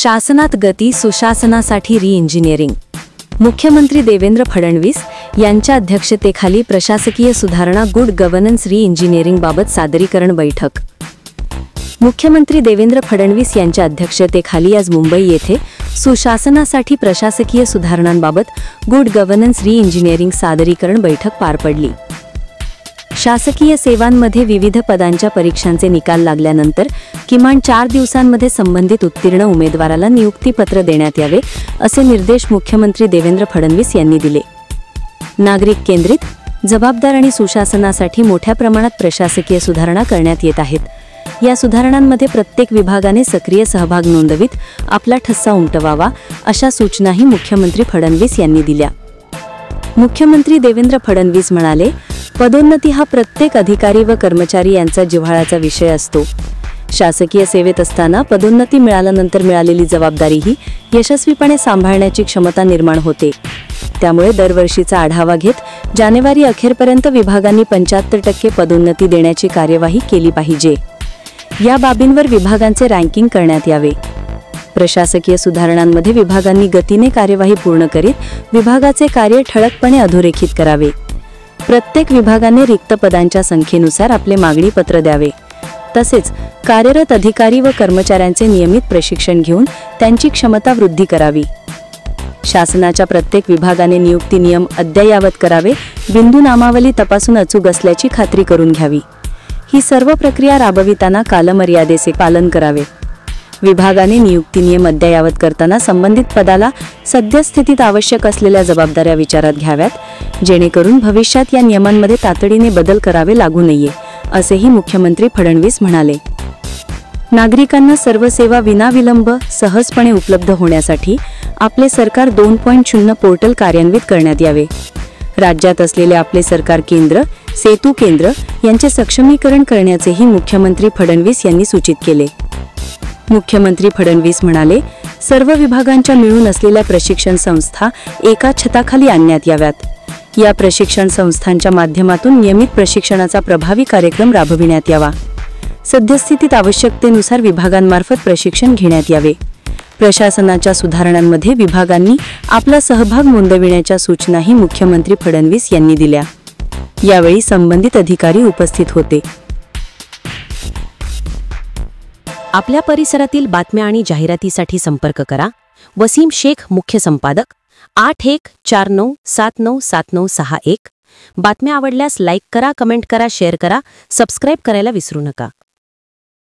शासनात गती सुशासनासाठी रि-इंजिनिअरिंग. मुख्यमंत्री देवेंद्र फडणवीस यांच्या अध्यक्षतेखाली प्रशासकीय सुधारणा गुड गव्हर्नन्स रि-इंजिनिअरिंग बाबत सादरीकरण बैठक. मुख्यमंत्री देवेंद्र फडणवीस यांच्या अध्यक्षतेखाली आज मुंबई येथे सुशासनासाठी प्रशासकीय सुधारणांबाबत गुड गव्हर्नन्स रि-इंजिनिअरिंग सादरीकरण बैठक पार पडली. शासकीय सेवांमध्ये विविध पदांच्या परीक्षांचे निकाल लागल्यानंतर किमान 4 दिवसांमध्ये संबंधित उत्तीर्ण उमेदवाराला नियुक्तीपत्र देण्यात यावे असे निर्देश मुख्यमंत्री देवेंद्र फडणवीस यांनी दिले. नागरिक केंद्रित, जबाबदार आणि सुशासनासाठी मोठ्या प्रमाणात प्रशासकीय सुधारणा करण्यात येत आहेत. या सुधारणांमध्ये प्रत्येक विभागाने सक्रिय सहभाग नोंदवित आपला ठसा उमटवावा अशा सूचनाही मुख्यमंत्री फडणवीस यांनी दिल्या. मुख्यमंत्री देवेंद्र फडणवीस म्हणाले, पदोन्नती हा प्रत्येक अधिकारी व कर्मचारी यांचा जिव्हाळ्याचा विषय असतो. शासकीय सेवेत असताना पदोन्नती मिळाल्यानंतर मिळालेली जबाबदारीही यशस्वीपणे सांभाळण्याची क्षमता निर्माण होते. त्यामुळे दरवर्षीचा आढावा घेत जानेवारी अखेरपर्यंत विभागांनी 75% पदोन्नती देण्याची कार्यवाही केली पाहिजे. या बाबींवर विभागांचे रँकिंग करण्यात यावे. प्रशासकीय सुधारणांमध्ये विभागांनी गतीने कार्यवाही पूर्ण करीत विभागाचे कार्य ठळकपणे अधोरेखित करावे. प्रत्येक विभागाने रिक्त पदांच्या संख्येनुसार आपले मागणी पत्र द्यावे. तसेच कार्यरत अधिकारी व कर्मचाऱ्यांचे नियमित प्रशिक्षण घेऊन त्यांची क्षमता वृद्धी करावी. शासनाच्या प्रत्येक विभागाने नियुक्ती नियम अद्ययावत करावे. बिंदू नामावली तपासून अचूक असल्याची खात्री करून घ्यावी. ही सर्व प्रक्रिया राबविताना कालमर्यादेचे पालन करावे. विभागाने नियुक्ती नियम अद्ययावत करताना संबंधित पदाला सद्यस्थितीत आवश्यक असलेल्या जबाबदाऱ्या विचारात घ्याव्यात, जेणेकरून भविष्यात या नियमांमध्ये तातडीने बदल करावे लागू नये, असेही मुख्यमंत्री फडणवीस म्हणाले. नागरिकांना सर्व सेवा विनाविलंब सहजपणे उपलब्ध होण्यासाठी आपले सरकार 2.0 पोर्टल कार्यान्वित करण्यात यावे. राज्यात असलेले आपले सरकार केंद्र, सेतू केंद्र यांचे सक्षमीकरण करण्याचेही मुख्यमंत्री फडणवीस यांनी सूचित केले. मुख्यमंत्री फडणवीस म्हणाले, सर्व विभागांच्या मिळून असलेल्या प्रशिक्षण संस्था एका छताखाली आणण्यात याव्यात. या प्रशिक्षण संस्थांच्या माध्यमातून नियमित प्रशिक्षणाचा प्रभावी कार्यक्रम राबविण्यात यावा. सद्यस्थितीत आवश्यकतेनुसार विभागांमार्फत प्रशिक्षण घेण्यात यावे. प्रशासनाच्या सुधारणांमध्ये विभागांनी आपला सहभाग नोंदविण्याच्या सूचनाही मुख्यमंत्री फडणवीस यांनी दिल्या. यावेळी संबंधित अधिकारी उपस्थित होते. आपल्या परिसरातील बातम्या आणि जाहिरातीसाठी संपर्क करा. वसीम शेख, मुख्य संपादक, 8149797961. बातम्या आवडल्यास लाईक करा, कमेंट करा, शेअर करा, सबस्क्राईब करायला विसरू नका.